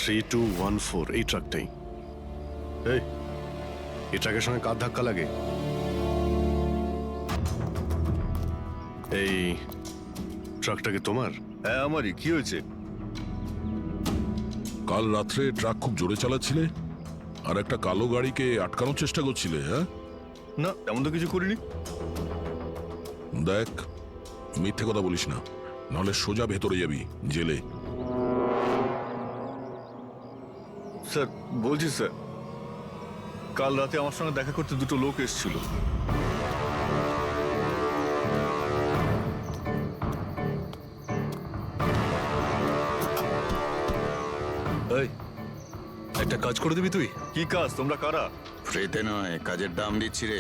3214 এই ট্রাকটাই। এই ট্রাকের সঙ্গে কার ধাক্কা লাগে? এই ট্রাকটা কি তোমার? হ্যাঁ আমারই। কি হয়েছে? কাল রাত্রে ট্রাক খুব জোরে চালাচ্ছিলে আর একটা কালো গাড়িকে আটকানোর চেষ্টা করছিলে। হ্যাঁ, না তেমন তো কিছু করিনি। দেখ, মিথ্যে কথা বলিস না, নাহলে সোজা ভেতরে যাবি জেলে। স্যার বলছি স্যার, কাল রাতে আমার সঙ্গে দেখা করতে দুটো লোক এসেছিল। একটা কাজ করে দিবি তুই? কি কাজ? তোমরা কারা? ফ্রিতে নয়, কাজের দাম দিচ্ছি রে।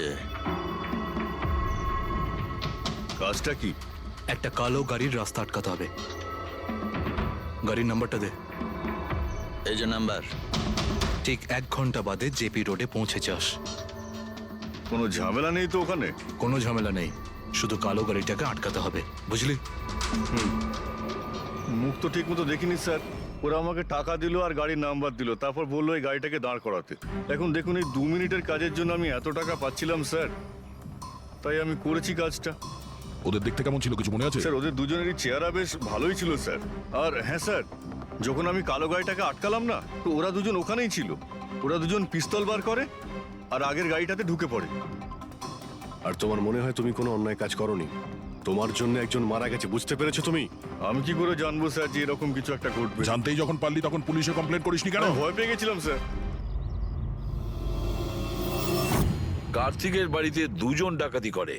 কাজটা কি? একটা কালো গাড়ির রাস্তা আটকাতে হবে। গাড়ির নাম্বারটা দে। এই যে নাম্বার। ঠিক 1 ঘন্টা বাদে জেপি রোডে পৌঁছে যাস। কোনো ঝামেলা নেই তো ওখানে? কোনো ঝামেলা নেই, শুধু কালো গাড়িটাকে আটকাতে হবে, বুঝলি? মুখ তো ঠিক মতো দেখিনি স্যার। ওরা আমাকে টাকা দিল আর গাড়ির নাম্বার দিল, তারপর বললো এই গাড়িটাকে দাঁড় করাতে। এখন দেখুন, এই 2 মিনিটের কাজের জন্য আমি এত টাকা পাচ্ছিলাম স্যার, তাই আমি করেছি কাজটা। ওদের দেখতে কেমন ছিল কিছু মনে আছে? স্যার ওদের দুজনেরই চেহারা বেশ ভালোই ছিল স্যার। আর হ্যাঁ স্যার, যখন আমি কালো গাড়িটাকে আটকালাম না, তো ওরা দুজন ওখানেই ছিল। ওরা দুজন পিস্তল বার করে আর আগের গাড়িটাতে ঢুকে পড়ে। আর তোমার মনে হয় তুমি কোনো অন্যায় কাজ করনি? তোমার জন্য একজন মারা গেছে, বুঝতে পেরেছো তুমি? আমি কি করে জানবো স্যার যে এরকম কিছু একটা ঘটবে? জানতেই যখন পারলি তখন পুলিশে কমপ্লেন করিসনি কেন? আমি ভয় পেয়ে গেছিলাম স্যার। কার্তিকের বাড়িতে 2 জন ডাকাতি করে।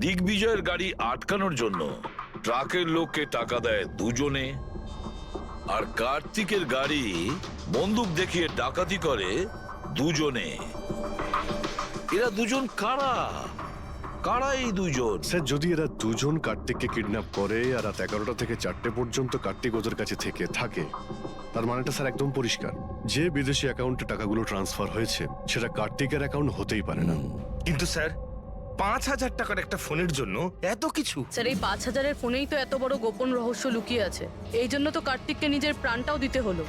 দিগ্বিজয়ের গাড়ি আটকানোর জন্য ট্রাকের লোককে টাকা দেয় 2 জনে, আর কার্তিকের গাড়ি বন্দুক দেখিয়ে ডাকাতি করে 2 জনে। এরা 2 জন কারা? কারা এই 2 জন? স্যার, যদি এরা দুজন কার্তিককে কিডন্যাপ করে আর রাত 11টা থেকে 4টে পর্যন্ত কার্তিক ওদের কাছে থাকে, তার মানেটা স্যার একদম পরিষ্কার। যে বিদেশি অ্যাকাউন্টে টাকাগুলো ট্রান্সফার হয়েছে সেটা কার্তিকের অ্যাকাউন্ট হতেই পারে না। কিন্তু স্যার, 5,000 টাকার একটা ফোনের জন্য এত কিছু? স্যার, এই 5,000-এর ফোনেই তো এত বড় গোপন রহস্য লুকিয়ে আছে। এই জন্য তো কার্তিককে নিজের প্রাণটাও দিতে হলো।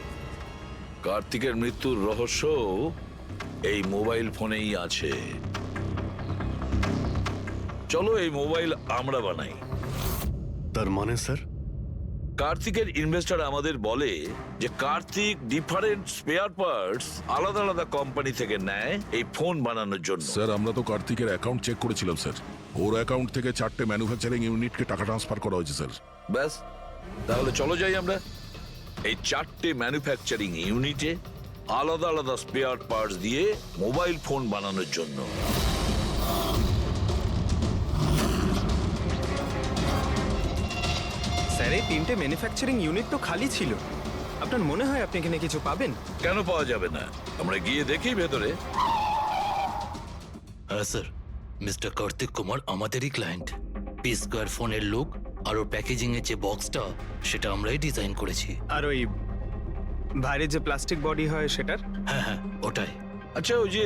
কার্তিকের মৃত্যুর রহস্য এই মোবাইল ফোনেই আছে। চলো এই মোবাইল আমরা বানাই। তার মানে স্যার? কার্তিকের ইনভেস্টর আমাদের বলে যে কার্তিক ডিফারেন্ট স্পেয়ার পার্টস আলাদা আলাদা কোম্পানি থেকে নেয় এই ফোন বানানোর জন্য। স্যার, আমরা তো কার্তিকের অ্যাকাউন্ট চেক করেছিলাম স্যার। ওর অ্যাকাউন্ট থেকে 4টে ম্যানুফ্যাকচারিং ইউনিটকে টাকা ট্রান্সফার করা হয়েছে স্যার। ব্যাস, তাহলে চলো যাই আমরা এই 4টে ম্যানুফ্যাকচারিং ইউনিটে আলাদা আলাদা স্পেয়ার পার্টস দিয়ে মোবাইল ফোন বানানোর জন্য। স্যার, এই 3টে ম্যানুফ্যাকচারিং ইউনিট তো খালি ছিল। আপনার মনে হয় আপনি এখানে কিছু পাবেন? কেন পাওয়া যাবে না? আমরা গিয়ে দেখি ভেতরে। হ্যাঁ স্যার, মিস্টার কার্তিক কুমার আমাদেরই ক্লায়েন্ট। পি স্কোয়ার ফোনের লোক, আর ওর প্যাকেজিং এর যে বক্সটা সেটা আমরাই ডিজাইন করেছি। আর ওই বাইরে যে প্লাস্টিক বডি হয় সেটার? হ্যাঁ হ্যাঁ, ওটাই। আচ্ছা, ওই যে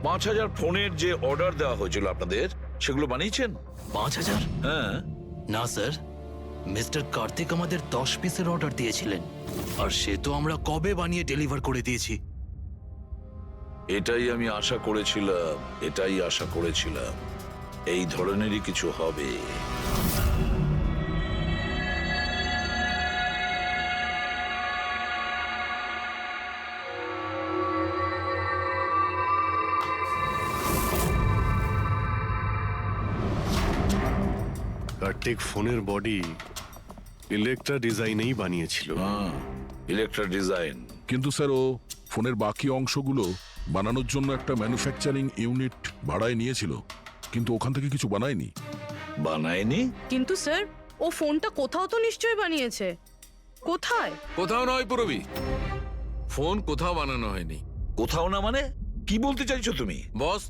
5,000 ফোনের যে অর্ডার দেওয়া হয়েছিল আপনাদের, সেগুলো বানিয়েছেন? 5,000? হ্যাঁ। না স্যার, মিস্টার কার্তিক আমাদের 10 পিসের অর্ডার দিয়েছিলেন, আর সে তো আমরা কবে বানিয়ে ডেলিভার করে দিয়েছি। এটাই আমি আশা করেছিলাম, এই ধরনেরই কিছু হবে। কার্তিক ফোনের বডি ইলেকট্রা ডিজাইনেই বানিয়েছিল। Electra design. কিন্তু স্যার, ও ফোনের বাকি অংশগুলো বানানোর জন্য একটা ম্যানুফ্যাকচারিং ইউনিট ভাড়ায় নিয়েছিল, কিন্তু ওখান থেকে কিছু বানায়নি। বানায়নি? কিন্তু স্যার, ও ফোনটা কোথাও তো নিশ্চয়ই বানিয়েছে। কোথায়? কোথাও নয় পুরবি, ফোন কোথাও বানানো হয়নি। কোথাও না মানে কি বলতে চাইছো তুমি? বস,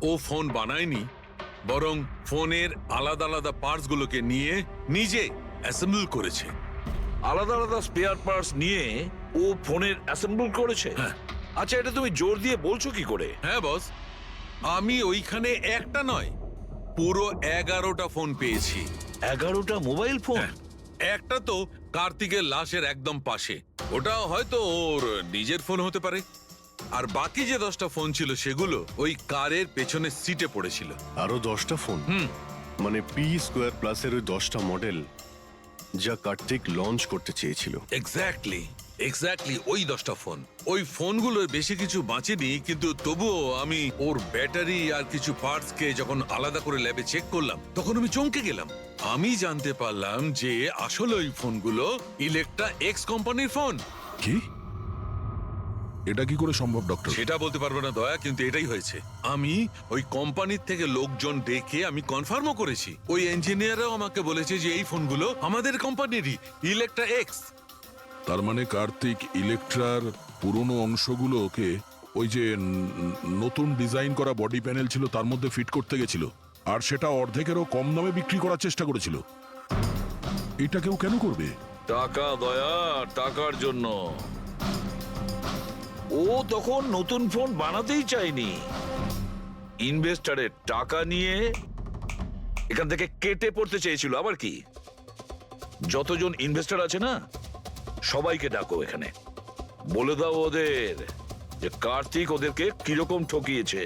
ও ফোন বানায়নি, বরং ফোনের আলাদা আলাদা পার্টস গুলোকে নিয়ে নিজে অ্যাসেম্বল করেছে। আলাদা আলাদা স্পেয়ার পার্টস নিয়ে ও ফোনের অ্যাসেম্বল করেছে? আচ্ছা, এটা তুমি জোর দিয়ে বলছো কি করে? হ্যাঁ বস, আমি ওইখানে একটা নয়, পুরো 11টা ফোন পেয়েছি। 11টা মোবাইল ফোন? একটা তো কার্তিকের লাশের একদম পাশে, ওটা হয়তো ওর নিজের ফোন হতে পারে। আর বাকি যে 10টা ফোন ছিল সেগুলো ওই কারের পেছনের সিটে পড়েছিল। আরো 10টা ফোন? মানে পি স্কোয়ার প্লাসের ওই 10টা মডেল যা কার্তিক লঞ্চ করতে চেয়েছিল। এক্স্যাক্টলি ওই 10টা ফোন। ওই ফোনগুলোর বেশি কিছু বাঁচেনি, কিন্তু তবুও আমি ওর ব্যাটারি আর কিছু পার্টস কে যখন আলাদা করে ল্যাবে চেক করলাম তখন আমি চমকে গেলাম। আমি জানতে পারলাম যে আসলে ওই ফোনগুলো ইলেকট্রা এক্স কোম্পানির ফোন। কি? এটা কি করে সম্ভব ডক্টর? সেটা বলতে পারবো না দয়া, কিন্তু এটাই হয়েছে। আমি ওই কোম্পানির থেকে লোকজন ডেকে আমি কনফার্মও করেছি। ওই ইঞ্জিনিয়ারও আমাকে বলেছে যে এই ফোনগুলো আমাদের কোম্পানিরই, ইলেকট্রা এক্স। তার মানে কার্তিক ইলেকট্রার পুরনো অংশগুলোকে ওই যে নতুন ডিজাইন করা বডি প্যানেল ছিল তার মধ্যে ফিট করতে গেছিল, আর সেটা অর্ধেকেরও কম দামে বিক্রি করার চেষ্টা করেছিল। এটা কেউ কেন করবে? টাকা দয়া, টাকার জন্য। ও তখন নতুন ফোন বানাতেই চায়নি, ইনভেস্টারের টাকা নিয়ে এখান থেকে কেটে পড়তে চেয়েছিল। আবার কি, যতজন ইনভেস্টর আছে না সবাইকে ডাকো এখানে, বলে দাও ওদের যে কার্তিক ওদেরকে কিরকম ঠকিয়েছে।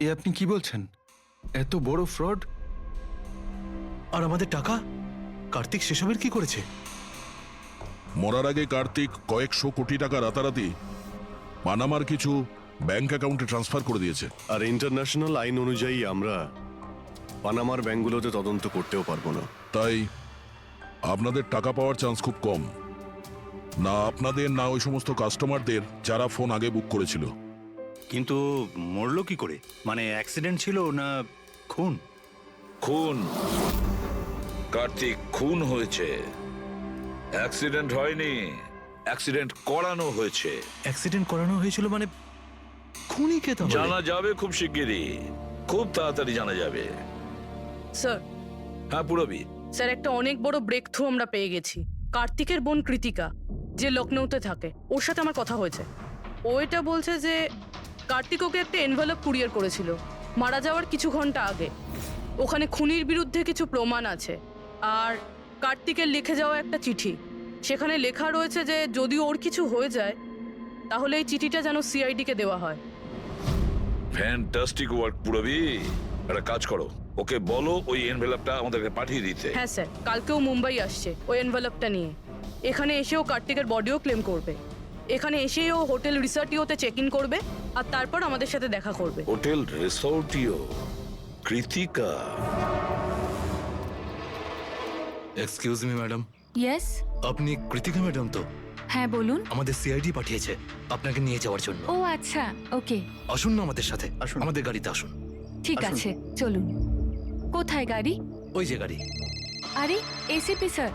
এ আপনি কি বলছেন? এত বড় ফ্রড! আর আমাদের টাকা কার্তিক সেসবের কি করেছে? মরার আগে কার্তিক কয়েকশো কোটি টাকা রাতারাতি পানামার কিছু ব্যাংক অ্যাকাউন্টে ট্রান্সফার করে দিয়েছে। আর ইন্টারন্যাশনাল আইন অনুযায়ী আমরা পানামার ব্যাংকগুলোতে তদন্ত করতেও পারবো না। তাই আপনাদের টাকা পাওয়ার চান্স খুব কম। না আপনাদের, না ওই সমস্ত কাস্টমারদের যারা ফোন আগে বুক করেছিল। কিন্তু মরলো কি করে? মানে অ্যাক্সিডেন্ট ছিল না খুন? খুন। কার্তিক খুন হয়েছে, অ্যাক্সিডেন্ট হয়নি। অ্যাক্সিডেন্ট করানো হয়েছে। অ্যাক্সিডেন্ট করানো হয়েছিল মানে খুনি কে তাহলে? জানা যাবে খুব শিগগিরই, খুব তাড়াতাড়ি জানা যাবে। স্যার, হ্যাঁ পুরবি। স্যার একটা অনেক বড় ব্রেক থ্রু আমরা পেয়ে গেছি। কার্তিকের বোন কৃতিকা, যে লখনৌতে থাকে, ওর সাথে আমার কথা হয়েছে। ও এটা বলছে যে কার্তিক ওকে একটা এনভেলপ কুরিয়ার করেছিল মারা যাওয়ার কিছু ঘন্টা আগে। ওখানে খুনির বিরুদ্ধে কিছু প্রমাণ আছে, আর কার্তিকের লিখে যাওয়া একটা চিঠি। সেখানে লেখা রয়েছে যে যদি ওর কিছু হয়ে যায় তাহলে এই চিঠিটা যেন সিআইডিকে দেওয়া হয়। ফ্যান্টাস্টিক ওয়ার্ক পুরবি। একটা কাজ করো, ওকে বলো ওই এনভেলপটা আমাদেরকে পাঠিয়ে দিতে। হ্যাঁ স্যার, কালকেও মুম্বাই আসছে ওই এনভেলপটা নিয়ে। এখানে এসেও কার্তিকের বডিও ক্লেম করবে। এখানে এসেই ও হোটেল রিসর্টিওতে চেক ইন করবে আর তারপর আমাদের সাথে দেখা করবে। Hotel Resortio? Kritika? Excuse me madam. Yes, আপনি কৃতিকা ম্যাডাম তো? হ্যাঁ বলুন। আমাদের সিআইডি পাঠিয়েছে আপনাকে নিয়ে যাওয়ার জন্য। ও আচ্ছা, ওকে। আসুন না আমাদের সাথে, আসুন। আমাদের গাড়িতে আসুন। ঠিক আছে, চলুন। কোথায় গাড়ি? ওই যে গাড়ি। আরে এসিপি স্যার।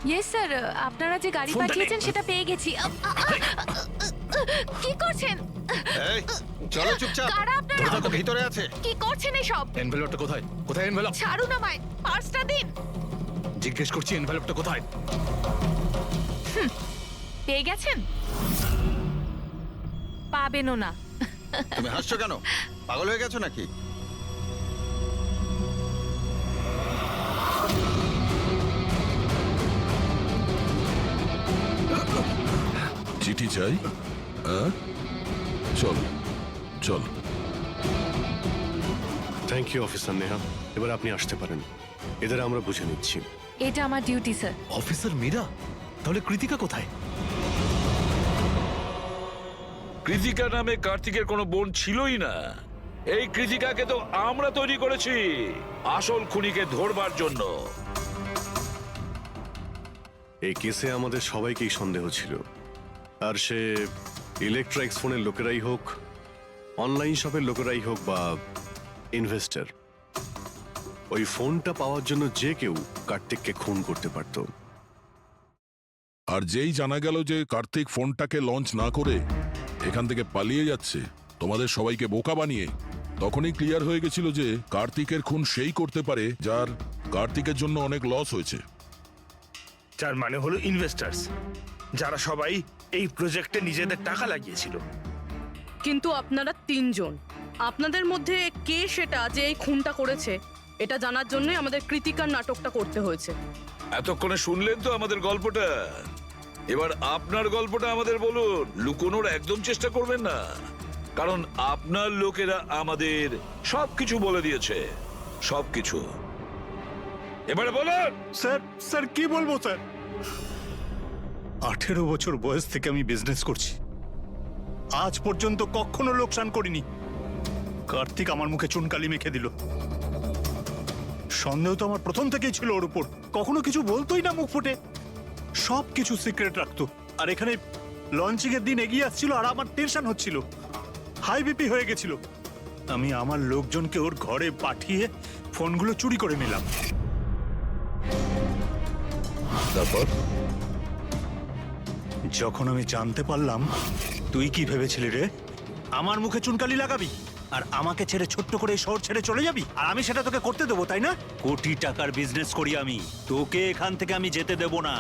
ইয়েস স্যার, আপনারা যে গাড়ি ফোনটা পাঠিয়েছেন সেটা পেয়ে গেছি। কি করছেন? চলো চুপচাপ, কারা আপনারা? ভিতরে আছে। কি করছেন এসব? এনভেলপটা কোথায়? কোথায় এনভেলপ? ছাড়ুন আমায়, পার্সটা দিন। জিজ্ঞেস করছি এনভেলপটা কোথায়? পেয়ে গেছেন? পাবেনও না। তুমি হাসছো কেন? পাগল হয়ে গেছো নাকি? চিঠি চাই? হ্যাঁ, চল চল। থ্যাংক ইউ অফিসার নেহা, এবার আপনি আসতে পারেন। এদের আমরা বুঝে নিচ্ছি। এটা আমার ডিউটি স্যার। অফিসার মীরা? তাহলে কৃতিকা কোথায়? কৃতিকা নামে কার্তিকের কোনো বোন ছিলই না। এই কৃতিকাকে তো আমরা তৈরি করেছি আসল খুনিকে ধরবার জন্য। এই কেসে আমাদের সবাইকেই সন্দেহ ছিল, আর সে ইলেকট্রিক্স ফোনের লোকেরাই হোক, অনলাইন শপের লোকেরাই হোক বা ইনভেস্টর। ওই ফোনটা পাওয়ার জন্য যে কেউ কার্তিককে খুন করতে পারত। আর যেই জানা গেল যে কার্তিক ফোনটাকে লঞ্চ না করে এখান থেকে পালিয়ে যাচ্ছে তোমাদের সবাইকে বোকা বানিয়ে, তখনই ক্লিয়ার হয়ে গেছিল যে কার্তিকের খুন সেই করতে পারে যার কার্তিকের জন্য অনেক লস হয়েছে। যার মানে হলো ইনভেস্টার্স, যারা সবাই এই প্রজেক্টে নিজেদের টাকা লাগিয়েছিল। কিন্তু আপনারা তিনজন, আপনাদের মধ্যে কে সেটা যে এই খুনটা করেছে এটা জানার জন্যই আমাদের কৃতিকার নাটকটা করতে হয়েছে। এতক্ষণে শুনলেন তো আমাদের গল্পটা। এবার আপনার গল্পটা আমাদের বলুন, লুকোনোর একদম চেষ্টা করবেন না, কারণ আপনার লোকেরা আমাদের সবকিছু বলে দিয়েছে, সবকিছু। এবারে বলুন। স্যার স্যার কি বলবো স্যার, 18 বছর বয়স থেকে আমি বিজনেস করছি, আজ পর্যন্ত কখনো লোকসান করিনি। কার্তিক আমার মুখে চুনকালি মেখে দিল। সন্দেহ তো আমার প্রথম থেকেই ছিল ওর উপর, কখনো কিছু বলতোই না মুখ ফুটে, সব কিছু সিক্রেট রাখতো। আর এখানে লঞ্চিং এর দিন এগিয়ে আসছিল আর আমার টেনশন হচ্ছিল, হাই বিপি হয়ে গেছিল। আমি আমার লোকজনকে ওর ঘরে পাঠিয়ে ফোনগুলো চুরি করে নিলাম। তারপর যখন আমি জানতে পারলাম, তুই কি ভেবেছিলি রে, আমার মুখে চুনকালি লাগাবি আর আমাকে ছেড়ে ছোট্ট করে এই শহর ছেড়ে চলে যাবি, আর আমি সেটা তোকে করতে দেবো, তাই না? কোটি টাকার বিজনেস করি আমি, তোকে এখান থেকে আমি যেতে দেবো না।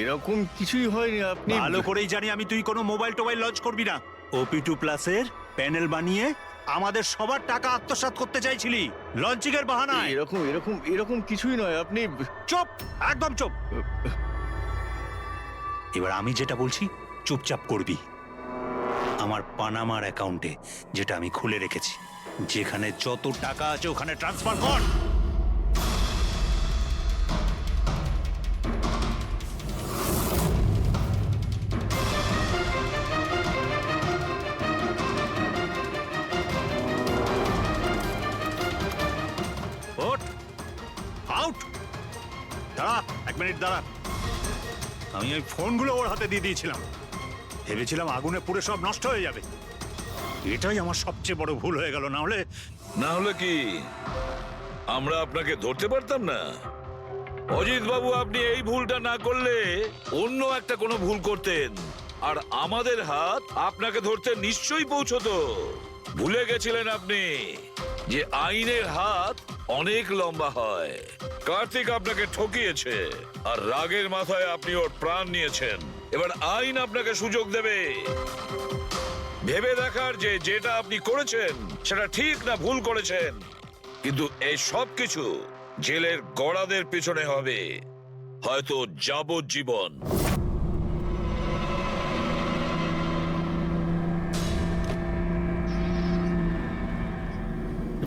এরকম কিছুই হয়নি, আপনি ভালো করেই জানি আমি তুই কোনো মোবাইল টোবাইল লঞ্চ করবি না। OP2 প্লাসের প্যানেল বানিয়ে আমাদের সবার টাকা আত্মসাৎ করতে চাইছিলি লঞ্চিং এর বাহানায়। এরকম এরকম এরকম কিছুই নয়, আপনি চুপ, একদম চুপ। এবার আমি যেটা বলছি চুপচাপ করবি। আমার পানামার অ্যাকাউন্টে, যেটা আমি খুলে রেখেছি, যেখানে যত টাকা আছে ওখানে ট্রান্সফার কর। ওঠ, আউট। দাঁড়া, 1 মিনিট দাঁড়া। আমি ওই ফোনগুলো ওর হাতে দিয়ে দিয়েছিলাম, ভেবেছিলাম আগুনে পুড়ে সব নষ্ট হয়ে যাবে। এটাই আমার সবচেয়ে বড় ভুল হয়ে গেল, না হলে না হলে কি আমরা আপনাকে ধরতে পারতাম না? অজিত বাবু, আপনি এই ভুলটা না করলে অন্য একটা কোনো ভুল করতেন, আর আমাদের হাত আপনাকে ধরতে নিশ্চয়ই পৌঁছতো। ভুলে গেছিলেন আপনি যে আইনের হাত অনেক লম্বা হয়। কার্তিক আপনাকে ঠকিয়েছে, আর রাগের মাথায় আপনি ওর প্রাণ নিয়েছেন। এবার আইন আপনাকে সুযোগ দেবে ভেবে দেখার যে যেটা আপনি করেছেন সেটা ঠিক না ভুল করেছেন। কিন্তু এই সব কিছু জেলের গড়াদের পিছনে হবে, হয়তো যাবজ্জীবন।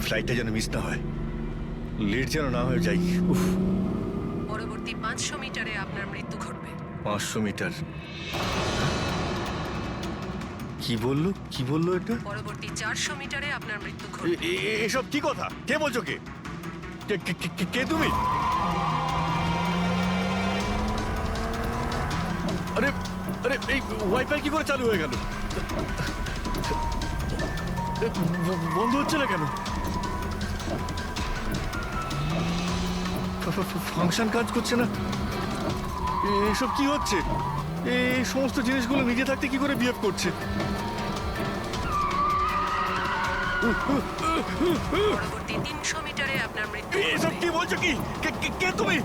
ফ্লাইটটা যেন মিস না হয়, লেট যেন না হয়ে যাই। উফ, পরবর্তী 500 মিটারে আপনার মৃত্যু ঘটবে। 500 মিটার? কি বললো, কি বললো এটা? পরবর্তী 400 মিটারে আপনার মৃত্যু ঘটবে। এসব কি কথা? কে বলছো? কে কে তুমি? আরে আরে, এই ওয়াইফাই কি করে চালু হয়ে গেল? বন্ধ হচ্ছে না কেন? ফাংশন কাজ করছে না? এসব কি হচ্ছে? এই সমস্ত জিনিসগুলো নিজে থাকতে কি করে বিহেভ করছে? পরবর্তী 300 মিটারে আপনার মৃত্যু এসব কি বলছো? কি কে তুমি?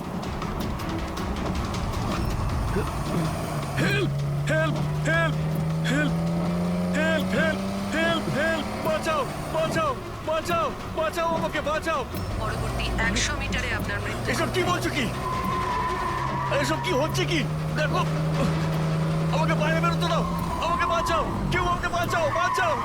Help help help help help help help help, বাঁচাও বাঁচাও বাঁচাও বাঁচাও, আমাকে বাঁচাও। পরবর্তী 100 মিটারে আপনার মৃত্যু। এসব কি বলছো? কি এসব কি হচ্ছে? কি দেখো, আমাকে বাইরে বেরোতে দাও, আমাকে বাঁচাও, কেউ আমাকে বাঁচাও, বাঁচাও।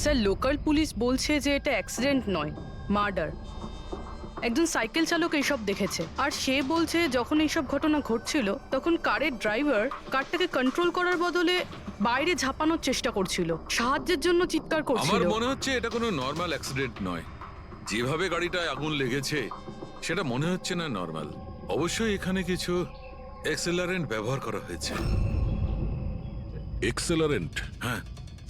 স্যার, লোকাল পুলিশ বলছে যে এটা অ্যাক্সিডেন্ট নয়, মার্ডার। একজন সাইকেল চালক এইসব দেখেছে, আর সে বলছে যখন এইসব ঘটনা ঘটছিল তখন কারের ড্রাইভার কারটাকে কন্ট্রোল করার বদলে বাইরে ঝাঁপানোর চেষ্টা করছিল, সাহায্যের জন্য চিৎকার আমার করছিল। মনে হচ্ছে এটা কোনো নর্মাল অ্যাক্সিডেন্ট নয়। যেভাবে গাড়িটায় আগুন লেগেছে সেটা মনে হচ্ছে না নর্মাল। অবশ্যই এখানে কিছু এক্সেলারেন্ট ব্যবহার করা হয়েছে। এক্সেলারেন্ট? হ্যাঁ,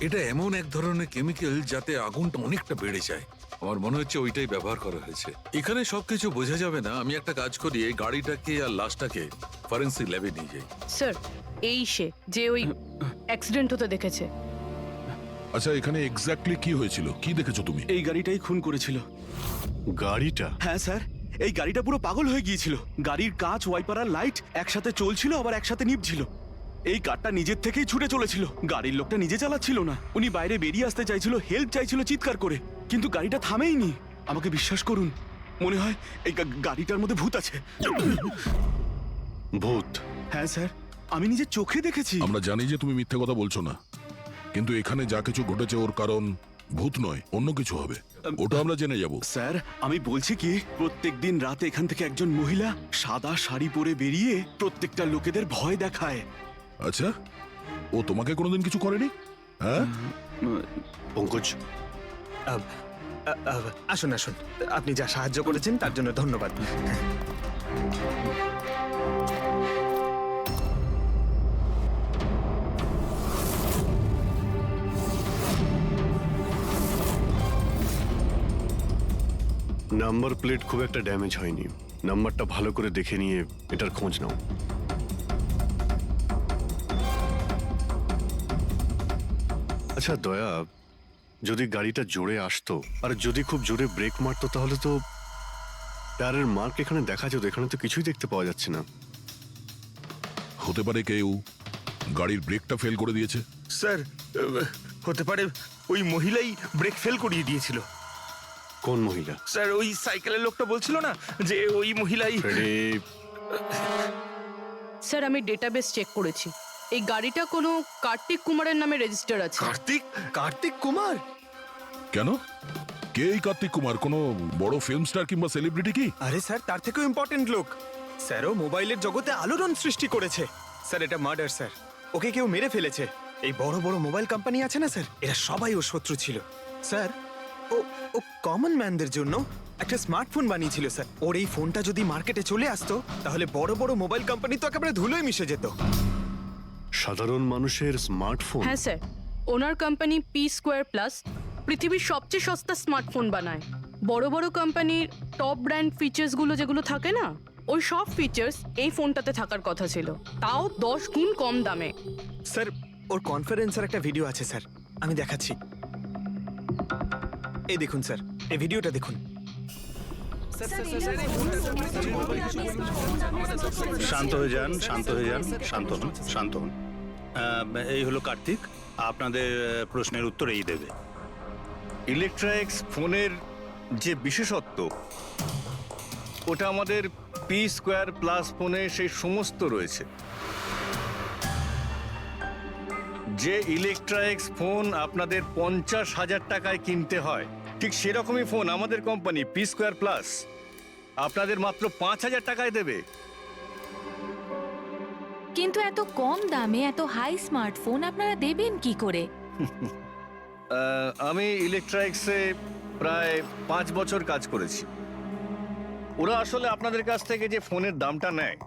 এটা এমন এক ধরনের কেমিক্যাল যাতে আগুনটা অনেকটা বেড়ে যায়। আমার মনে হচ্ছে ওইটাই ব্যবহার করা হয়েছে। এখানে সবকিছু বোঝা যাবে না। আমি একটা কাজ করি, এই গাড়িটাকে আর লাশটাকে ফরেন্সিক ল্যাবে নিয়ে যাই। স্যার এই সে যে ওই অ্যাক্সিডেন্ট হতে দেখেছে। আচ্ছা, এখানে এক্স্যাক্টলি কি হয়েছিল? কি দেখেছো তুমি? এই গাড়িটাই খুন করেছিল। গাড়িটা? হ্যাঁ স্যার, এই গাড়িটা পুরো পাগল হয়ে গিয়েছিল। গাড়ির কাঁচ, ওয়াইপার আর লাইট একসাথে চলছিল, আবার একসাথে নিভছিল। এই কারটা নিজের থেকেই ছুটে চলেছিল। গাড়ির লোকটা নিজে চালাচ্ছিল না, উনি বাইরে বেরিয়ে আসতে চাইছিল, হেল্প চাইছিল চিৎকার করে, কিন্তু গাড়িটা থামেইনি। আমাকে বিশ্বাস করুন, মনে হয় এই গাড়িটার মধ্যে ভূত আছে। ভূত? হ্যাঁ স্যার, আমি নিজের চোখে দেখেছি। আমরা জানি যে তুমি মিথ্যে কথা বলছো না, কিন্তু এখানে যা কিছু ঘটেছে ওর কারণ ভূত নয়, অন্য কিছু হবে। ওটা আমরা জেনে যাব। স্যার আমি বলছি কি, প্রত্যেকদিন রাতে এখান থেকে একজন মহিলা সাদা শাড়ি পরে বেরিয়ে প্রত্যেকটা লোকেদের ভয় দেখায়। আচ্ছা, ও তোমাকে কোনোদিন কিছু করেনি? হ্যাঁ, পঙ্কজ, আসুন আসুন, আপনি যা সাহায্য করেছেন তার জন্য ধন্যবাদ। নাম্বার প্লেট খুব একটা ড্যামেজ হয়নি। নাম্বারটা ভালো করে দেখে নিয়ে এটার খোঁজ নাও। আচ্ছা দয়া, যদি গাড়িটা জোরে আসতো আর যদি খুব জোরে ব্রেক মারতো তাহলে তো টায়ারের মার্ক এখানে দেখা যেত। এখানে তো কিছুই দেখতে পাওয়া যাচ্ছে না। হতে পারে কেউ গাড়ির ব্রেকটা ফেল করে দিয়েছে। স্যার, হতে পারে ওই মহিলাই ব্রেক ফেল করিয়ে দিয়েছিল। কোন মহিলা? স্যার, ওই সাইকেলের লোকটা বলছিল না যে ওই মহিলাই। স্যার আমি ডেটাবেস চেক করেছি, এই গাড়িটা কোনো কার্তিক কুমারের নামে রেজিস্টার আছে। কার্তিক কুমার? কেন? কে এই কার্তিক কুমার? কোনো বড় ফিল্ম স্টার কিংবা সেলিব্রিটি কি? আরে স্যার, তার থেকেও ইম্পর্টেন্ট লোক। স্যারও মোবাইলের জগতে আলোড়ন সৃষ্টি করেছে। স্যার এটা মার্ডার স্যার, ওকে কেউ মেরে ফেলেছে। এই বড় বড় মোবাইল কোম্পানি আছে না স্যার, এরা সবাই ওর শত্রু ছিল স্যার। ও ও কমন ম্যানদের জন্য একটা স্মার্টফোন বানিয়েছিল স্যার। ওর এই ফোনটা যদি মার্কেটে চলে আসতো তাহলে বড় বড় মোবাইল কোম্পানি তো একেবারে ধুলোয় মিশে যেত। সাধারণ মানুষের স্মার্টফোন? হ্যাঁ স্যার, ওনার কোম্পানি পি স্কোয়ার প্লাস পৃথিবীর সবচেয়ে সস্তা স্মার্টফোন বানায়। বড় বড় কোম্পানির টপ ব্র্যান্ড ফিচার্সগুলো যেগুলো থাকে না, ওই সব ফিচার্স এই ফোনটাতে থাকার কথা ছিল, তাও 10 গুণ কম দামে। স্যার ওর কনফারেন্সের একটা ভিডিও আছে স্যার, আমি দেখাচ্ছি। এই দেখুন স্যার, এই ভিডিওটা দেখুন। শান্ত হয়ে যান, শান্ত হয়ে যান, শান্ত হন, শান্ত হন। এই হলো কার্তিক, আপনাদের প্রশ্নের উত্তর এই দেবে। ইলেকট্রনিক্স ফোনের যে বিশেষত্ব, ওটা আমাদের পি স্কোয়ার প্লাস ফোনে সেই সমস্ত রয়েছে। যে ইলেকট্রনিক্স ফোন আপনাদের 50,000 টাকায় কিনতে হয়, ঠিক সেরকমই ফোন আমাদের কোম্পানি পি স্কোয়ার প্লাস আপনাদের মাত্র 5,000 টাকায় দেবে। কিন্তু এত কম দামে এত হাই স্মার্টফোন আপনারা দেবেন কি করে? আমি ইলেকট্রনিক্সে প্রায় 5 বছর কাজ করেছি। ওরা আসলে আপনাদের কাছ থেকে যে ফোনের দামটা নেয়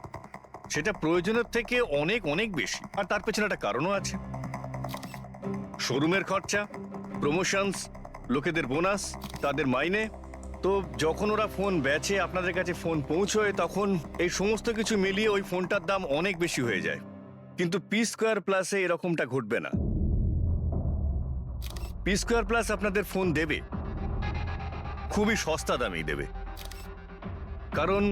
সেটা প্রয়োজনের থেকে অনেক অনেক বেশি, আর তার পেছনে একটা কারণও আছে। শোরুমের খরচা, প্রমোশনস, লোকেদের বোনাস, তাদের মাইনে। তো যখন ওরা ফোন বেচে, আপনাদের কাছে ফোন পৌঁছয়, তখন এই সমস্ত কিছু মিলিয়ে ওই ফোনটার দাম অনেক বেশি হয়ে যায়। কিন্তু পি স্কোয়ার প্লাসে এরকমটা ঘটবে না। পি স্কোয়ার প্লাস আপনাদের ফোন দেবে খুবই সস্তা দামেই দেবে, কারণ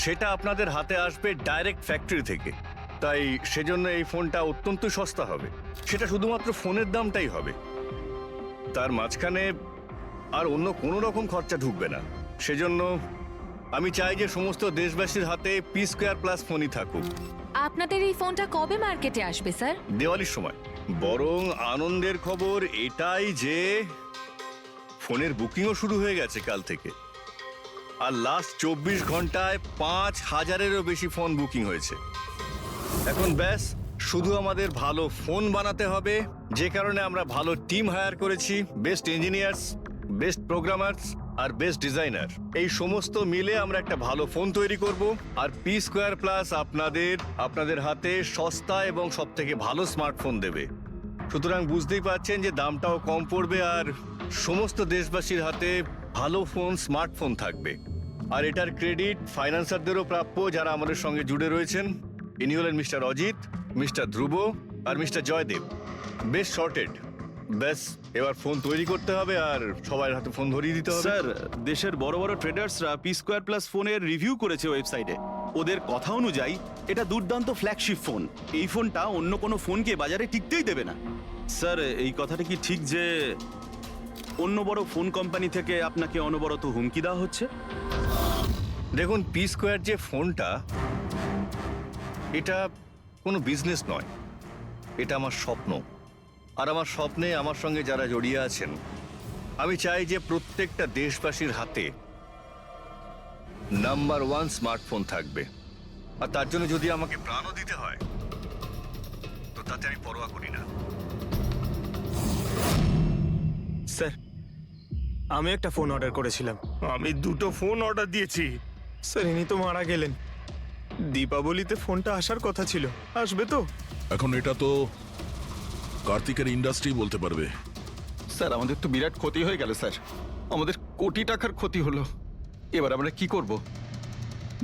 সেটা আপনাদের হাতে আসবে ডাইরেক্ট ফ্যাক্টরি থেকে। তাই সেজন্য এই ফোনটা অত্যন্ত সস্তা হবে। সেটা শুধুমাত্র ফোনের দামটাই হবে, তার মাঝখানে আর অন্য কোনো রকম খরচা ঢুকবে না। সেজন্য আমি চাই যে সমস্ত দেশবাসীর হাতে পি স্কোয়ার প্লাস ফোনই থাকুক। আপনাদের এই ফোনটা কবে মার্কেটে আসবে স্যার? দিওয়ালির সময়। বরং আনন্দের খবর এটাই যে ফোনের বুকিংও শুরু হয়ে গেছে কাল থেকে, আর লাস্ট 24 ঘন্টায় 5,000-এরও বেশি ফোন বুকিং হয়েছে। এখন ব্যাস শুধু আমাদের ভালো ফোন বানাতে হবে, যে কারণে আমরা ভালো টিম হায়ার করেছি। বেস্ট ইঞ্জিনিয়ার্স, বেস্ট প্রোগ্রামার্স আর বেস্ট ডিজাইনার, এই সমস্ত মিলে আমরা একটা ভালো ফোন তৈরি করব। আর পি স্কোয়ার প্লাস আপনাদের হাতে সস্তা এবং সব থেকে ভালো স্মার্টফোন দেবে। সুতরাং বুঝতেই পারছেন যে দামটাও কম পড়বে আর সমস্ত দেশবাসীর হাতে ভালো ফোন, স্মার্টফোন থাকবে। আর এটার ক্রেডিট ফাইন্যান্সারদেরও প্রাপ্য, যারা আমাদের সঙ্গে জুড়ে রয়েছেন। ইনি হলেন মিস্টার অজিত, মিস্টার ধ্রুব আর মিস্টার জয়দেব। বেশ শর্টেড। ব্যাস, এবার ফোন তৈরি করতে হবে আর সবার হাতে ফোন ধরিয়ে দিতে হবে। স্যার, দেশের বড় বড় ট্রেডার্সরা পি স্কোয়ার প্লাস ফোনের রিভিউ করেছে ওয়েবসাইটে। ওদের কথা অনুযায়ী এটা দুর্দান্ত ফ্ল্যাগশিপ ফোন। এই ফোনটা অন্য কোনো ফোনকে বাজারে টিকতেই দেবে না। স্যার, এই কথাটা কি ঠিক যে অন্য বড় ফোন কোম্পানি থেকে আপনাকে অনবরত হুমকি দেওয়া হচ্ছে? দেখুন, পি স্কোয়ার যে ফোনটা, এটা কোনো বিজনেস নয়, এটা আমার স্বপ্ন। আর আমার স্বপ্নে আমার সঙ্গে যারা জড়িয়ে আছেন, আমি চাই যে প্রত্যেকটা দেশবাসীর হাতে নাম্বার 1 স্মার্টফোন থাকবে। আর তার জন্য যদি আমাকে প্রাণও দিতে হয়, তো তাতে আমি পরোয়া করি না। স্যার, আমি একটা ফোন অর্ডার করেছিলাম। আমি 2টো ফোন অর্ডার দিয়েছি। স্যার, ইনি তো মারা গেলেন। দীপাবলিতে ফোনটা আসার কথা ছিল, আসবে তো? এখন এটা তো কার্তিকের ইন্ডাস্ট্রি বলতে পারবে। স্যার, আমাদের তো বিরাট ক্ষতি হয়ে গেল স্যার। আমাদের কোটি টাকার ক্ষতি হলো। এবার আমরা কি করব?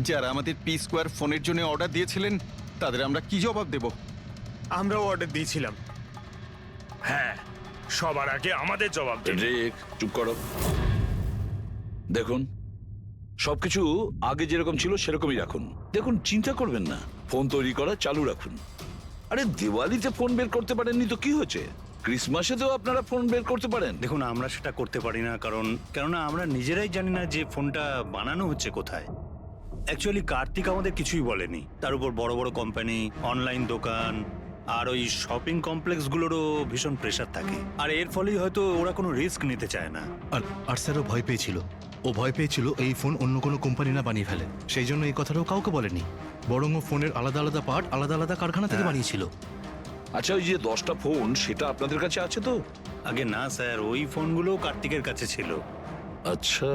যারা আমাদের পি স্কোয়ার ফোনের জন্য অর্ডার দিয়েছিলেন, তাদের আমরা কি জবাব দেব? আমরাও অর্ডার দিয়েছিলাম। হ্যাঁ, সবার আগে আমাদের জবাব দিন। রেক, চুপ করো। দেখুন, সবকিছু আগে যেরকম ছিল সেরকমই রাখুন। দেখুন, চিন্তা করবেন না, ফোন তৈরি করা চালু রাখুন। আরে, দিওয়ালিতে ফোন বের করতে পারেননি তো কি হয়েছে? ক্রিসমাসেতেও আপনারা ফোন বের করতে পারেন। দেখুন, আমরা সেটা করতে পারি না, কেননা আমরা নিজেরাই জানি না যে ফোনটা বানানো হচ্ছে কোথায়। অ্যাকচুয়ালি কার্তিক আমাদের কিছুই বলেনি। তার উপর বড় বড় কোম্পানি, অনলাইন দোকান আর ওই শপিং কমপ্লেক্সগুলোরও ভীষণ প্রেশার থাকে। আর এর ফলেই হয়তো ওরা কোনো রিস্ক নিতে চায় না। আর স্যারও ভয় পেয়েছিল। ও ভয় পেয়েছিল এই ফোন অন্য কোনো কোম্পানি না বানিয়ে ফেলে, সেই জন্য এই কথাটাও কাউকে বলেনি। বরং ও ফোনের আলাদা আলাদা পার্ট আলাদা আলাদা কারখানা থেকে বানিয়েছিল। আচ্ছা, ওই যে 10টা ফোন, সেটা আপনাদের কাছে আছে তো? আগে না স্যার, ওই ফোনগুলো কার্তিকের কাছে ছিল। আচ্ছা,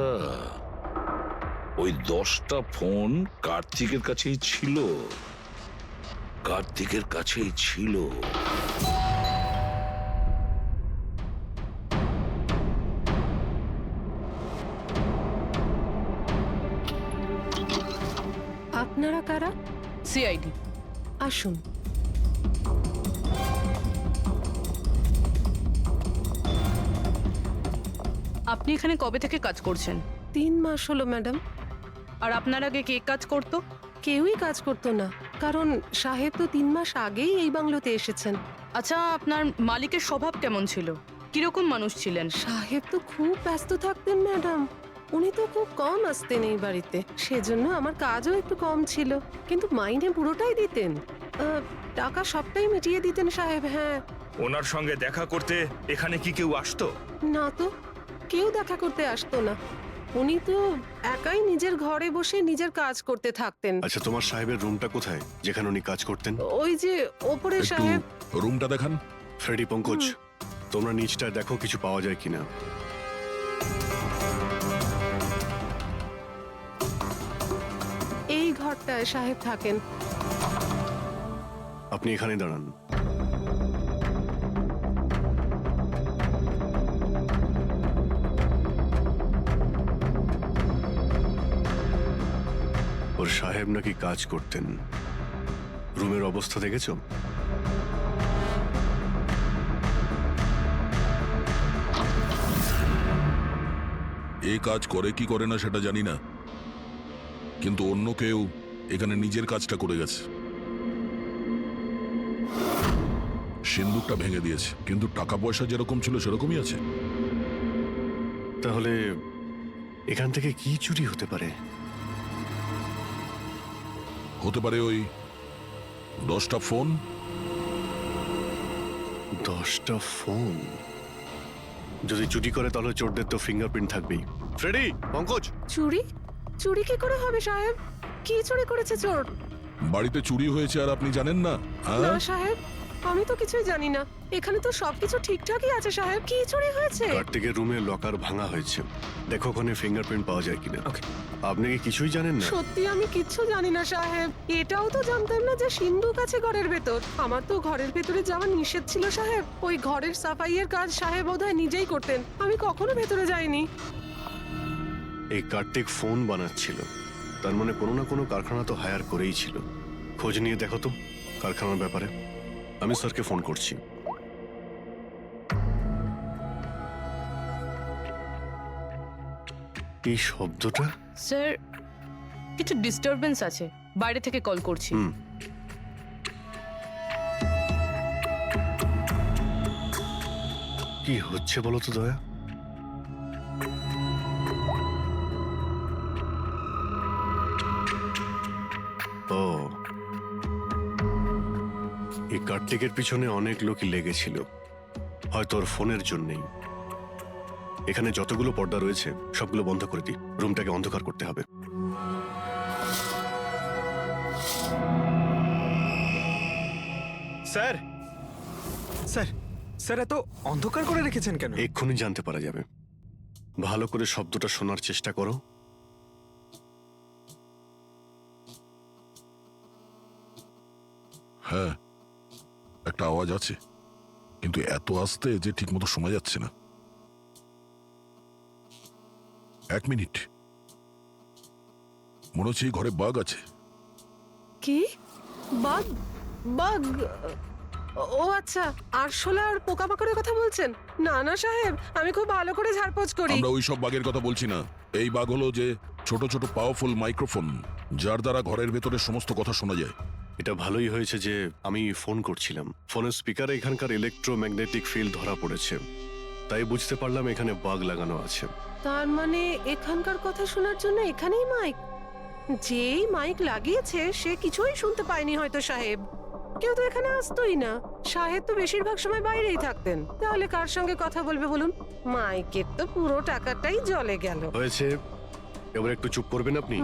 ওই 10টা ফোন কার্তিকের কাছেই ছিল। কার্তিকের কাছেই ছিল। আপনারা কারা? সিআইডি। আসুন। আপনি এখানে কবে থেকে কাজ করছেন? 3 মাস হলো ম্যাডাম। আর আপনার আগে কে কাজ করতো? কেউই কাজ করতো না, কারণ সাহেব তো 3 মাস আগেই এই বাংলোতে এসেছেন। আচ্ছা, আপনার মালিকের স্বভাব কেমন ছিল? কিরকম মানুষ ছিলেন? সাহেব তো খুব ব্যস্ত থাকতেন ম্যাডাম। উনি তো খুব কম আসতেন এই বাড়িতে, সেজন্য আমার কাজও একটু কম ছিল। কিন্তু মাইনে পুরোটাই দিতেন। টাকা সবটাই মিটিয়ে দিতেন সাহেব। হ্যাঁ। ওনার সঙ্গে দেখা করতে এখানে কি কেউ আসতো? না তো, কেউ দেখা করতে আসতো না। উনি তো একাই নিজের ঘরে বসে নিজের কাজ করতে থাকতেন। আচ্ছা, তোমার সাহেবের রুমটা কোথায় যেখানে উনি কাজ করতেন? ওই যে ওপরে একটু সাহেব। রুমটা দেখান। ফ্রেডি, পঙ্কজ, তোমরা নিচটা দেখো কিছু পাওয়া যায় কিনা। এই ঘরটায় সাহেব থাকেন। আপনি এখানে দাঁড়ান। ওর সাহেব নাকি কাজ করতেন। রুমের অবস্থা দেখেছো? এই কাজ করে কি করে না সেটা জানি না, কিন্তু অন্য কেউ এখানে নিজের কাজটা করে গেছে। সিন্দুকটা ভেঙে দিয়েছে, কিন্তু টাকা পয়সা যেরকম ছিল সেরকমই আছে। তাহলে এখান থেকে কি চুরি হতে পারে? হতে পারে ওই 10টা ফোন। 10টা ফোন যদি চুরি করে, তাহলে চোরদের তো ফিঙ্গারপ্রিন্ট থাকবেই। ফ্রেডি, পঙ্কজ। চুরি? চুরি কি করে হবে সাহেব? কি চুরি করেছে চোর? বাড়িতে চুরি হয়েছে আর আপনি জানেন না? না সাহেব, আমি তো কিছুই জানি না। এখানে তো সবকিছু ঠিকঠাকই আছে সাহেব। কি চুরি হয়েছে? কার্তিকের রুমে লকার ভাঙা হয়েছে, দেখো ওখানে ফিঙ্গারপ্রিন্ট পাওয়া যায় কিনা। ওকে। আপনি কি কিছুই জানেন না? সত্যি আমি কিচ্ছু জানি না সাহেব। এটাও তো জানতাম না যে সিন্ধুক আছে ঘরের ভেতর। আমার তো ঘরের ভেতরে যাওয়া নিষেধ ছিল সাহেব। ওই ঘরের সাফাইয়ের কাজ সাহেব বোধহয় নিজেই করতেন, আমি কখনো ভেতরে যাইনি। এই কার্তিক ফোন বানাচ্ছিল, তার মানে কোনো না কোনো কারখানা তো হায়ার করেই ছিল। খোঁজ নিয়ে দেখো তো কারখানার ব্যাপারে। আমি স্যারকে ফোন করছি। এই শব্দটা? স্যার কিছু ডিস্টারবেন্স আছে, বাইরে থেকে কল করছি। কি হচ্ছে বলো তো দয়া? ও, এই কার্তিকের পিছনে অনেক লোকই লেগেছিল, হয়তো ওর ফোনের জন্যই। এখানে যতগুলো পর্দা রয়েছে সবগুলো বন্ধ করে দিই, রুমটাকে অন্ধকার করতে হবে। স্যার স্যার স্যার এত অন্ধকার করে রেখেছেন কেন? এক্ষুনি জানতে পারা যাবে। ভালো করে শব্দটা শোনার চেষ্টা করো। হ্যাঁ, একটা আওয়াজ আছে, কিন্তু এত আস্তে যে ঠিকমতো শোনা যাচ্ছে না। 1 মিনিট, মনে হচ্ছে এই ঘরে বাঘ আছে। কি? বাঘ? বাঘ? ও আচ্ছা, আরশোলা আর পোকামাকড়ের কথা বলছেন? না না সাহেব, আমি খুব ভালো করে ঝাড়পোছ করি। আমরা ওই সব বাঘের কথা বলছি না। এই বাঘ হলো যে ছোট ছোট পাওয়ারফুল মাইক্রোফোন, যার দ্বারা ঘরের ভেতরে সমস্ত কথা শোনা যায়। এটা ভালোই হয়েছে যে আমি ফোন করছিলাম। ফোনের স্পিকারে এখানকার ইলেকট্রোম্যাগনেটিক ফিল্ড ধরা পড়েছে, তাই বুঝতে পারলাম এখানে বাগ লাগানো আছে। তার মানে এখানকার কথা শোনার জন্য এখানেই মাইক? যেই মাইক লাগিয়েছে সে কিছুই শুনতে পায়নি হয়তো সাহেব। কেউ তো এখানে আসতোই না। সাহেব তো বেশিরভাগ সময় বাইরেই থাকতেন। তাহলে কার সঙ্গে কথা বলবে বলুন? মাইকের তো পুরো টাকাটাই জলে গেল। হয়েছে, এবার একটু চুপ করবেন আপনি?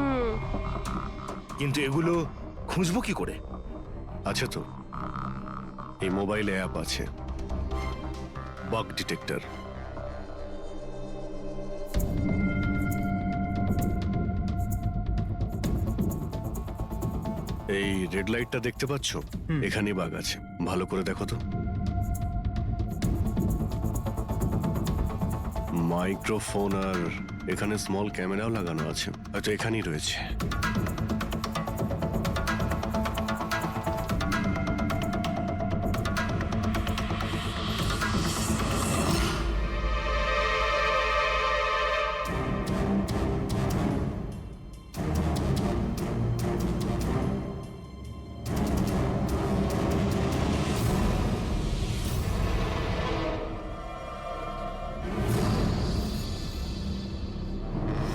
কিন্তু এগুলো খুঁজবো কি করে? আছে তো, এই মোবাইলে অ্যাপ আছে, বাগ ডিটেক্টর। এই রেড লাইটটা দেখতে পাচ্ছ? এখানেই বাগ আছে, ভালো করে দেখো তো। মাইক্রোফোন আর এখানে স্মল ক্যামেরাও লাগানো আছে, হয়তো এখানেই রয়েছে।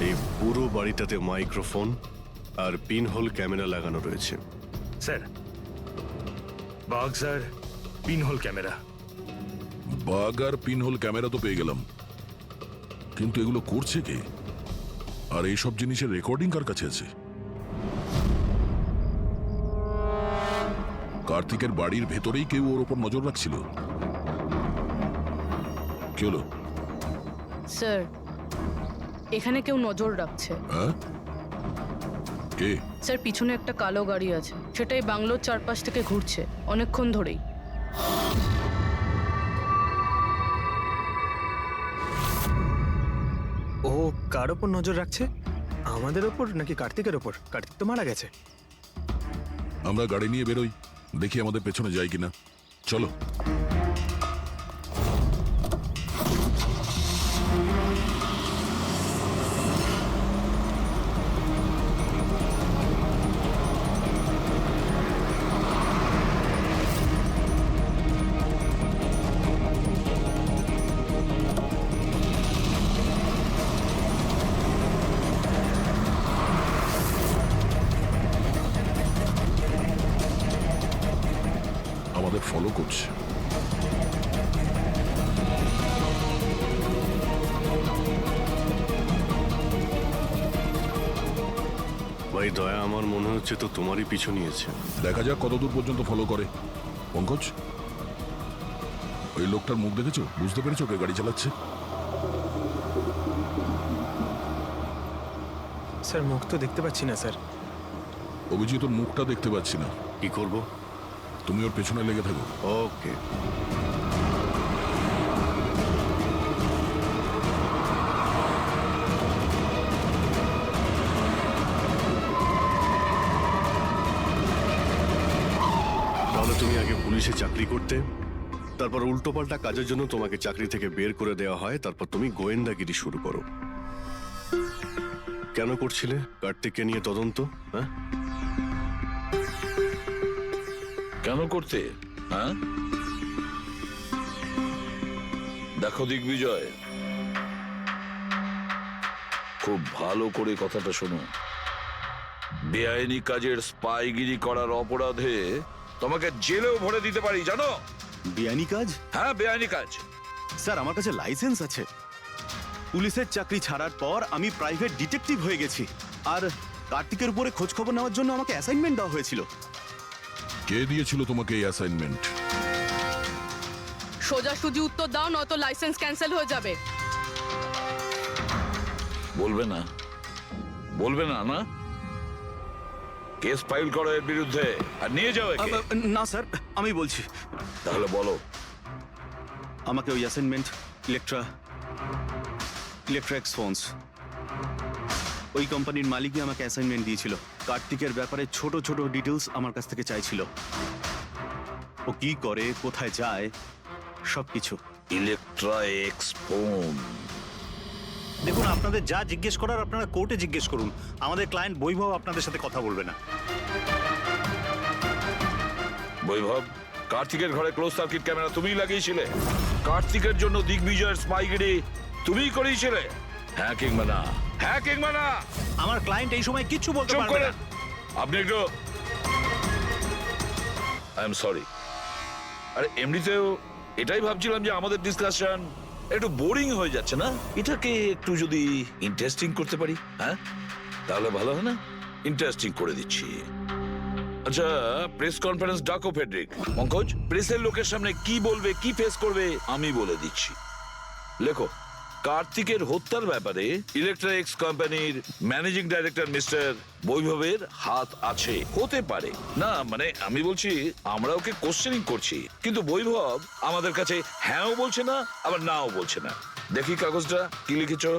এই পুরো বাড়িটাতে মাইক্রোফোন আর পিন হোল ক্যামেরা লাগানো রয়েছে। স্যার, বাগস আর পিনহোল ক্যামেরা। বাঘ আর পিনহোল ক্যামেরা তো পেয়ে গেলাম, কিন্তু এগুলো করছে কে? আর এইসব জিনিসের রেকর্ডিং কার কাছে আছে? কার্তিকের বাড়ির ভেতরেই কেউ ওর ওপর নজর রাখছিল। কি হলো? স্যার, এখানে কেউ নজর রাখছে। হ্যাঁ? কে? স্যার, পিছনে একটা কালো গাড়ি আছে, সেটাই বাংলোর চারপাশ থেকে ঘুরছে অনেকক্ষণ ধরেই। ও কার ওপর নজর রাখছে? আমাদের ওপর নাকি কার্তিকের ওপর? কার্তিক তো মারা গেছে। আমরা গাড়ি নিয়ে বেরোই, দেখি আমাদের পেছনে যাই কিনা। চলো। আমাদের ফলো করছে। ভাই দয়া, আমার মনে হচ্ছে তো তোমারই পিছু নিয়েছে। দেখা যাক কতদূর পর্যন্ত ফলো করে। পঙ্কজ, ওই লোকটার মুখ দেখেছো? বুঝতে পেরেছো কে গাড়ি চালাচ্ছে? স্যার মুখ তো দেখতে পাচ্ছি না স্যার। অভিজিৎ ওর মুখটা দেখতে পাচ্ছি না। কি করব? তুমি ওর পেছনে লেগে থাকো। ওকে। তাহলে তুমি আগে পুলিশে চাকরি করতে, তারপর উল্টোপাল্টা কাজের জন্য তোমাকে চাকরি থেকে বের করে দেওয়া হয়, তারপর তুমি গোয়েন্দাগিরি শুরু করো। কেন করছিলে কার্তিককে নিয়ে তদন্ত? হ্যাঁ, কেন করতে? হ্যাঁ, দেখো দিগ্বিজয়, খুব ভালো করে কথাটা শোনো। বেআইনি কাজের স্পাইগিরি করার অপরাধে তোমাকে জেলেও ভরে দিতে পারি, জানো? বেআইনি কাজ? হ্যাঁ, বেআইনি কাজ। স্যার আমার কাছে লাইসেন্স আছে। পুলিশের চাকরি ছাড়ার পর আমি প্রাইভেট ডিটেকটিভ হয়ে গেছি, আর কার্তিকের উপরে খোঁজ খবর নেওয়ার জন্য আমাকে অ্যাসাইনমেন্ট দেওয়া হয়েছিল। কে দিয়েছিল তোমাকে এই অ্যাসাইনমেন্ট? সোজাসুজি উত্তর দাও, নয়তো লাইসেন্স ক্যান্সেল হয়ে যাবে। বলবে না? বলবে না? না, কেস ফাইল করো এর বিরুদ্ধে আর নিয়ে যাও একে। না স্যার, আমি বলছি। তাহলে বলো। আমাকে ওই অ্যাসাইনমেন্ট ইলেকট্রা এক্স ফোনস, ওই কোম্পানির মালিকই আমাকে অ্যাসাইনমেন্ট দিয়েছিল। কার্তিকের ব্যাপারে ছোট ছোট ডিটেলস আমার কাছ থেকে চাইছিল। ও কি করে, কোথায় যায়, সবকিছু। Electra x phone. দেখুন, আপনাদের যা জিজ্ঞেস করার আপনারা কোর্টে জিজ্ঞেস করুন। আমাদের ক্লায়েন্ট বৈভব আপনাদের সাথে কথা বলবে না। বৈভব, কার্তিকের ঘরে ক্লোজ সার্কিট ক্যামেরা তুমিই লাগিয়েছিলে? কার্তিকের জন্য দিগ্বিজয়ের স্পাইগিরি তুমিই করিয়েছিলে? হ্যাঁ কিংবা না? হ্যাঁ কিংবা না? আমার ক্লায়েন্ট এই সময় কিচ্ছু বলতে চুপ পারবে করেন। না। আপনি একটু, আই এম সরি। আরে এমনিতেও এটাই ভাবছিলাম যে আমাদের ডিসকাশন একটু বোরিং হয়ে যাচ্ছে না, এটাকে একটু যদি ইন্টারেস্টিং করতে পারি, হ্যাঁ তাহলে ভালো হয় না? ইন্টারেস্টিং করে দিচ্ছি। আচ্ছা, প্রেস কনফারেন্স ডাকো ফেডরিক। পঙ্কজ, প্রেসের লোকের সামনে কি বলবে, কি ফেস করবে আমি বলে দিচ্ছি। লেখো, কার্তিকের হত্যার ব্যাপারে ইলেকট্রা এক্স কোম্পানির ম্যানেজিং ডাইরেক্টর মিস্টার বৈভবের হাত আছে। হতে পারে না, মানে আমি বলছি আমরা ওকে কোশ্চেনিং করছি, কিন্তু বৈভব আমাদের কাছে হ্যাঁও বলছে না আবার নাও বলছে না। দেখি কাগজটা কি লিখেছো।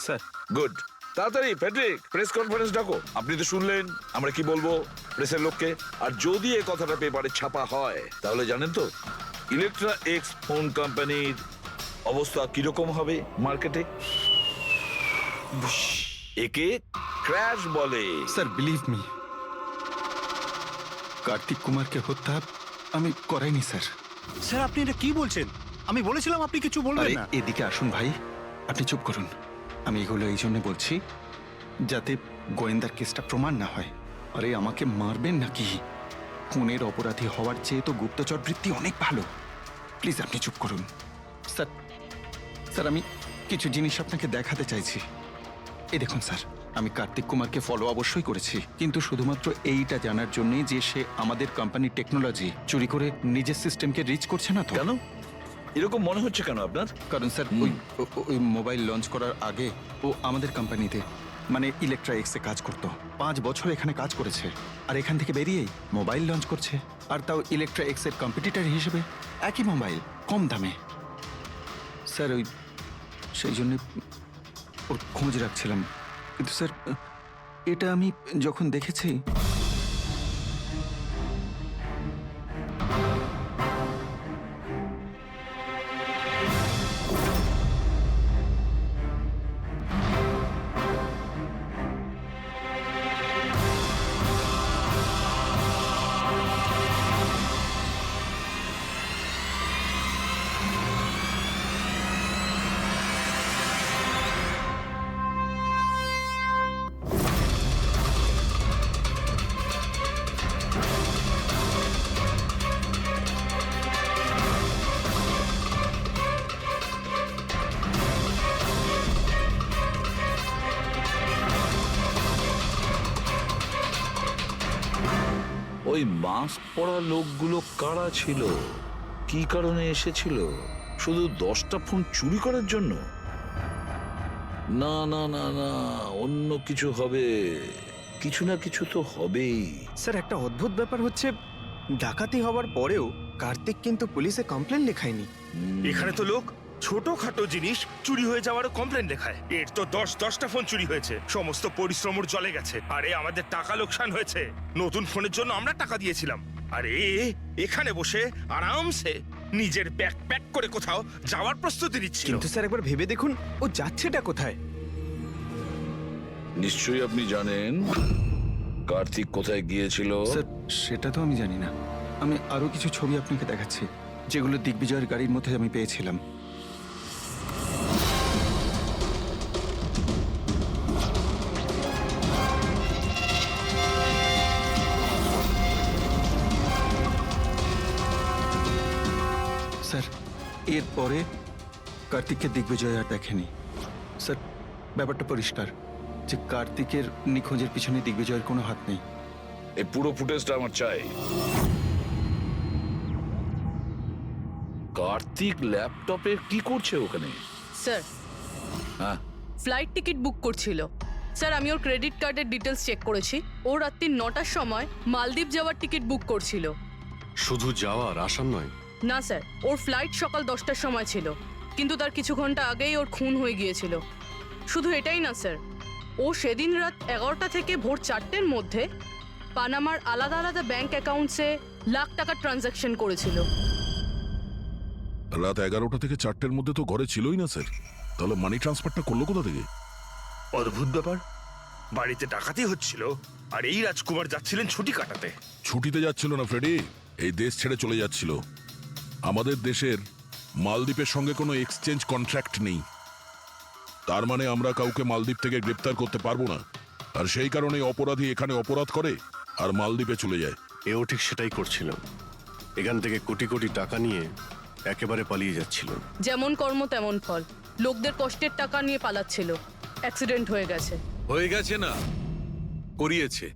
স্যার গুড, তাড়াতাড়ি ফেডরিক প্রেস কনফারেন্স ডাকো। আপনি তো শুনলেন আমরা কি বলবো প্রেসের লোককে। আর যদি এই কথাটা পেপারে ছাপা হয় তাহলে জানেন তো ইলেকট্রা এক্স ফোন কোম্পানির অবস্থা কিরকম হবে মার্কেটে। একে ক্র্যাশ বলে। স্যার বিলিভ মি, কার্তিক কুমারকে হত্যা আমি করাইনি স্যার। স্যার আপনি এটা কি বলছেন? আমি বলেছিলাম আপনি কিছু বলবেন না। এদিকে আসুন ভাই, আপনি চুপ করুন। আমি এগুলো এই জন্য বলছি যাতে গোয়েন্দার কেসটা প্রমাণ না হয়। আরে আমাকে মারবেন নাকি? খুনের অপরাধী হওয়ার চেয়ে তো গুপ্তচর বৃত্তি অনেক ভালো। প্লিজ আপনি চুপ করুন। স্যার স্যার আমি কিছু জিনিস আপনাকে দেখাতে চাইছি। এই দেখুন স্যার, আমি কার্তিক কুমারকে ফলো অবশ্যই করেছি, কিন্তু শুধুমাত্র এইটা জানার জন্যই যে সে আমাদের কোম্পানির টেকনোলজি চুরি করে নিজের সিস্টেমকে রিচ করছে না তো। কেন এরকম মনে হচ্ছে কেন আপনার? কারণ স্যার ওই মোবাইল লঞ্চ করার আগে ও আমাদের কোম্পানিতে মানে ইলেকট্রা এক্সে কাজ করতো। 5 বছর এখানে কাজ করেছে, আর এখান থেকে বেরিয়েই মোবাইল লঞ্চ করছে, আর তাও ইলেকট্রা এক্সের কম্পিটিটর হিসেবে। একই মোবাইল, কম দামে। স্যার সেই জন্য ওর খোঁজ রাখছিলাম, কিন্তু স্যার এটা আমি যখন দেখেছি ওই মাস্ক পরা লোকগুলো কারা ছিল? কি কারণে এসেছিল? শুধু 10টা ফোন চুরি করার জন্য? না না না না, অন্য কিছু হবে, কিছু না কিছু তো হবেই। স্যার একটা অদ্ভুত ব্যাপার হচ্ছে, ডাকাতি হওয়ার পরেও কার্তিক কিন্তু পুলিশে কমপ্লেন লেখায়নি। এখানে তো লোক ছোটখাটো জিনিস চুরি হয়ে যাওয়ারও কমপ্লেন লেখায়। এর তো 10টা ফোন চুরি হয়েছে, সমস্ত পরিশ্রম ওর জলে গেছে। আরে আমাদের টাকা লোকসান হয়েছে, নতুন ফোনের জন্য আমরা টাকা দিয়েছিলাম। আরে এখানে বসে আরামসে নিজের ব্যাগ প্যাক করে কোথাও যাওয়ার প্রস্তুতি নিচ্ছিল। কিন্তু স্যার একবার ভেবে দেখুন, ও যাচ্ছেটা কোথায়? নিশ্চয়ই আপনি জানেন কার্তিক কোথায় গিয়েছিল। স্যার সেটা তো আমি জানি না। আমি আরো কিছু ছবি আপনাকে দেখাচ্ছি, যেগুলো দিগ্বিজয়ের গাড়ির মধ্যে আমি পেয়েছিলাম। স্যার এরপরে কার্তিককে দিগ্বিজয় আর দেখেনি। স্যার ব্যাপারটা পরিষ্কার যে কার্তিকের নিখোঁজের পিছনে দিগ্বিজয়ের কোনো হাত নেই। এই পুরো ফুটেজটা আমার চাই। কার্তিক ল্যাপটপে কি করছে ওখানে? স্যার হ্যাঁ, ফ্লাইট টিকিট বুক করছিল। স্যার আমি ওর ক্রেডিট কার্ডের ডিটেলস চেক করেছি। ও রাত্রি 9টার সময় মালদ্বীপ যাওয়ার টিকিট বুক করছিল। শুধু যাওয়ার, আসার নয়? না স্যার, ওর ফ্লাইট সকাল 10টার সময় ছিল, কিন্তু তার কিছু ঘন্টা আগেই ওর খুন হয়ে গিয়েছিল। শুধু এটাই না স্যার, ও সেদিন রাত 11টা থেকে ভোর 4টের মধ্যে পানামার আলাদা আলাদা ব্যাংক অ্যাকাউন্টসে লাখ টাকার ট্রানজ্যাকশন করেছিল। রাত 11টা থেকে 4টের মধ্যে তো ঘরে ছিলই না স্যার, তাহলে মানি ট্রান্সফারটা করলো কোথা থেকে? অদ্ভুত ব্যাপার, বাড়িতে ডাকাতি হচ্ছিল আর এই রাজকুমার যাচ্ছিলেন ছুটি কাটাতে। ছুটিতে যাচ্ছিল না ফ্রেডি, এই দেশ ছেড়ে চলে যাচ্ছিল। আমাদের দেশের মালদ্বীপের সঙ্গে কোনো এক্সচেঞ্জ কন্ট্রাক্ট নেই, তার মানে আমরা কাউকে মালদ্বীপ থেকে গ্রেপ্তার করতে পারবো না। আর সেই কারণে অপরাধী এখানে অপরাধ করে আর মালদ্বীপে চলে যায়। এও ঠিক সেটাই করছিল, এখান থেকে কোটি কোটি টাকা নিয়ে একেবারে পালিয়ে যাচ্ছিল। যেমন কর্ম তেমন ফল, লোকদের কষ্টের টাকা নিয়ে পালাচ্ছিল। অ্যাক্সিডেন্ট হয়ে গেছে। হয়ে গেছে না, করিয়েছে।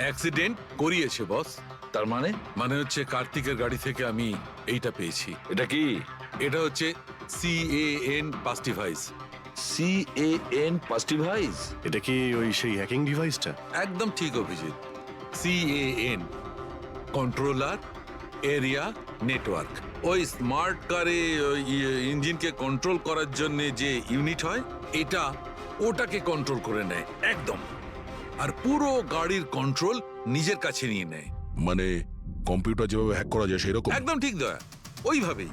অ্যাক্সিডেন্ট করিয়েছে বস। তার মানে? মানে হচ্ছে কার্তিকের গাড়ি থেকে আমি এইটা পেয়েছি। এটা কি? এটা হচ্ছে CAN পাস্টিভাইজ। CAN পাস্টিভাইজ? এটা কি ওই সেই হ্যাকিং ডিভাইসটা? একদম ঠিক Abhijit. CAN controller area network. ওই স্মার্ট কারে ইঞ্জিনকে কন্ট্রোল করার জন্য যে ইউনিট হয়, এটা ওটাকে কন্ট্রোল করে নেয় একদম, আর পুরো গাড়ির কন্ট্রোল নিজের কাছে নিয়ে নেয়। মানে কম্পিউটার যেভাবে হ্যাক করা যায় সেরকম? একদম ঠিক দয়া, ওইভাবেই।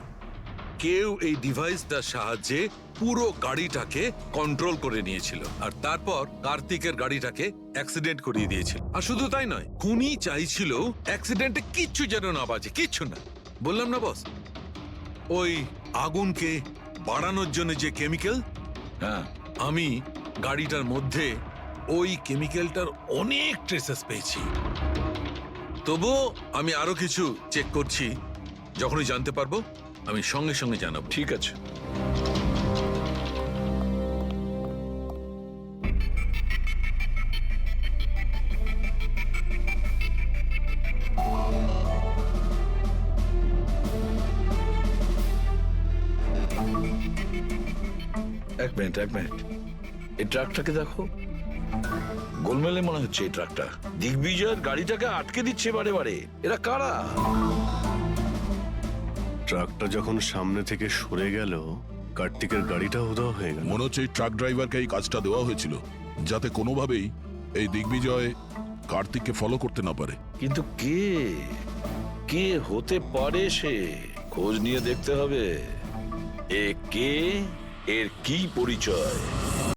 কেউ এই ডিভাইসটার সাহায্যে পুরো গাড়িটাকে কন্ট্রোল করে নিয়েছিল, আর তারপর কার্তিকের গাড়িটাকে অ্যাক্সিডেন্ট করিয়ে দিয়েছিল। আর শুধু তাই নয়, খুনি চাইছিল অ্যাক্সিডেন্টে কিচ্ছু যেন না বাজে, কিচ্ছু না। বললাম না বস, ওই আগুনকে বাড়ানোর জন্য যে কেমিক্যাল, হ্যাঁ, আমি গাড়িটার মধ্যে ওই কেমিক্যালটার অনেক ট্রেসেস পেয়েছি। তবুও আমি আরো কিছু চেক করছি, যখনই জানতে পারবো আমি সঙ্গে সঙ্গে জানাবো। ঠিক আছে। এক মিনিট এই ট্রাকটাকে দেখো, গোলমেলে মনে হচ্ছে এই ট্রাকটা। দিগ্বিজয়ের গাড়িটাকে আটকে দিচ্ছে বারে বারে। এরা কারা? ট্রাকটা যখন সামনে থেকে সরে গেল, কার্তিকের গাড়িটা উধাও হয়ে গেল। মনে হচ্ছে এই ট্রাক ড্রাইভারকে এই কাজটা দেওয়া হয়েছিল, যাতে কোনোভাবেই এই দিগ্বিজয় কার্তিককে ফলো করতে না পারে। কিন্তু কে হতে পারে সে? খোঁজ নিয়ে দেখতে হবে। এ কে, এর কি পরিচয়।